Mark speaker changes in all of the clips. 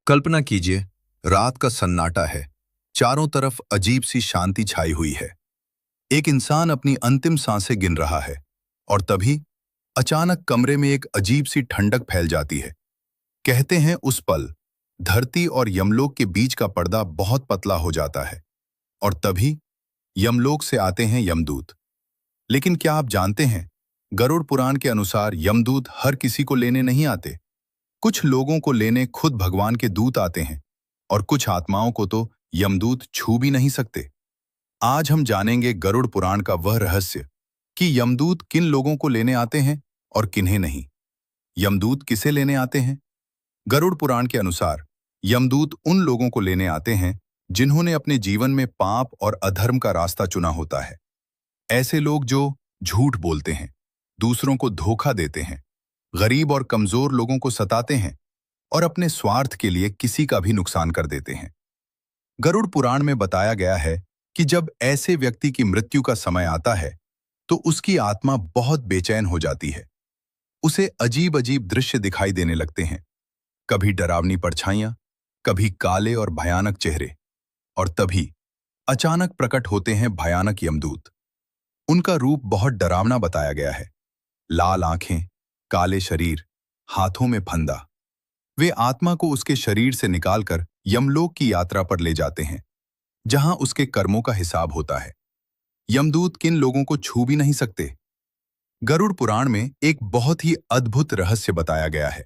Speaker 1: कल्पना कीजिए, रात का सन्नाटा है। चारों तरफ अजीब सी शांति छाई हुई है। एक इंसान अपनी अंतिम सांसें गिन रहा है और तभी अचानक कमरे में एक अजीब सी ठंडक फैल जाती है। कहते हैं उस पल धरती और यमलोक के बीच का पर्दा बहुत पतला हो जाता है और तभी यमलोक से आते हैं यमदूत। लेकिन क्या आप जानते हैं, गरुड़ पुराण के अनुसार यमदूत हर किसी को लेने नहीं आते। कुछ लोगों को लेने खुद भगवान के दूत आते हैं और कुछ आत्माओं को तो यमदूत छू भी नहीं सकते। आज हम जानेंगे गरुड़ पुराण का वह रहस्य कि यमदूत किन लोगों को लेने आते हैं और किन्हें नहीं। यमदूत किसे लेने आते हैं? गरुड़ पुराण के अनुसार यमदूत उन लोगों को लेने आते हैं जिन्होंने अपने जीवन में पाप और अधर्म का रास्ता चुना होता है। ऐसे लोग जो झूठ बोलते हैं, दूसरों को धोखा देते हैं, गरीब और कमजोर लोगों को सताते हैं और अपने स्वार्थ के लिए किसी का भी नुकसान कर देते हैं। गरुड़ पुराण में बताया गया है कि जब ऐसे व्यक्ति की मृत्यु का समय आता है तो उसकी आत्मा बहुत बेचैन हो जाती है। उसे अजीब अजीब दृश्य दिखाई देने लगते हैं, कभी डरावनी परछाइयां, कभी काले और भयानक चेहरे, और तभी अचानक प्रकट होते हैं भयानक यमदूत। उनका रूप बहुत डरावना बताया गया है। लाल आंखें, काले शरीर, हाथों में फंदा। वे आत्मा को उसके शरीर से निकालकर यमलोक की यात्रा पर ले जाते हैं, जहां उसके कर्मों का हिसाब होता है। यमदूत किन लोगों को छू भी नहीं सकते। गरुड़ पुराण में एक बहुत ही अद्भुत रहस्य बताया गया है।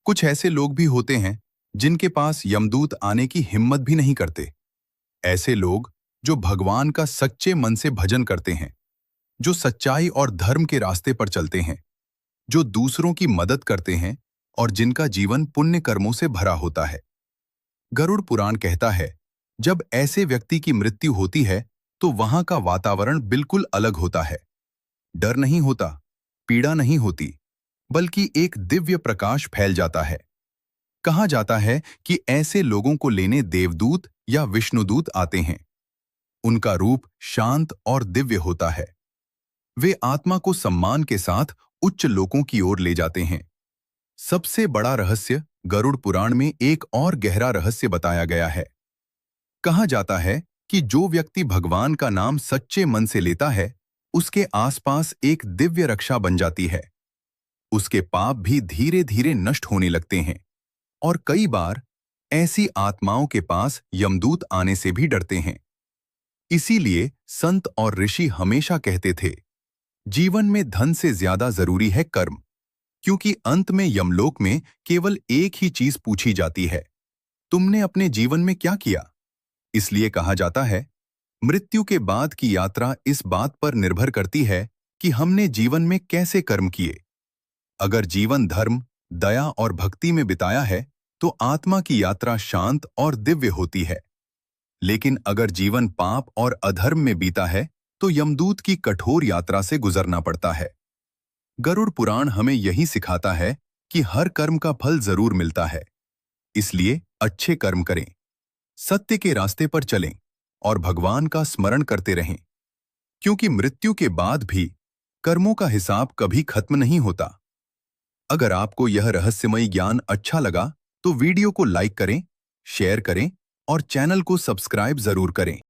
Speaker 1: कुछ ऐसे लोग भी होते हैं जिनके पास यमदूत आने की हिम्मत भी नहीं करते। ऐसे लोग जो भगवान का सच्चे मन से भजन करते हैं, जो सच्चाई और धर्म के रास्ते पर चलते हैं, जो दूसरों की मदद करते हैं और जिनका जीवन पुण्य कर्मों से भरा होता है। गरुड़ पुराण कहता है, जब ऐसे व्यक्ति की मृत्यु होती है तो वहां का वातावरण बिल्कुल अलग होता है। डर नहीं होता, पीड़ा नहीं होती, बल्कि एक दिव्य प्रकाश फैल जाता है। कहा जाता है कि ऐसे लोगों को लेने देवदूत या विष्णुदूत आते हैं। उनका रूप शांत और दिव्य होता है। वे आत्मा को सम्मान के साथ उच्च लोकों की ओर ले जाते हैं। सबसे बड़ा रहस्य, गरुड़ पुराण में एक और गहरा रहस्य बताया गया है। कहा जाता है कि जो व्यक्ति भगवान का नाम सच्चे मन से लेता है, उसके आसपास एक दिव्य रक्षा बन जाती है। उसके पाप भी धीरे धीरे नष्ट होने लगते हैं और कई बार ऐसी आत्माओं के पास यमदूत आने से भी डरते हैं। इसीलिए संत और ऋषि हमेशा कहते थे, जीवन में धन से ज्यादा जरूरी है कर्म, क्योंकि अंत में यमलोक में केवल एक ही चीज पूछी जाती है, तुमने अपने जीवन में क्या किया। इसलिए कहा जाता है, मृत्यु के बाद की यात्रा इस बात पर निर्भर करती है कि हमने जीवन में कैसे कर्म किए। अगर जीवन धर्म, दया और भक्ति में बिताया है तो आत्मा की यात्रा शांत और दिव्य होती है। लेकिन अगर जीवन पाप और अधर्म में बीता है तो यमदूत की कठोर यात्रा से गुजरना पड़ता है। गरुड़ पुराण हमें यही सिखाता है कि हर कर्म का फल जरूर मिलता है। इसलिए अच्छे कर्म करें, सत्य के रास्ते पर चलें और भगवान का स्मरण करते रहें, क्योंकि मृत्यु के बाद भी कर्मों का हिसाब कभी खत्म नहीं होता। अगर आपको यह रहस्यमयी ज्ञान अच्छा लगा तो वीडियो को लाइक करें, शेयर करें और चैनल को सब्सक्राइब जरूर करें।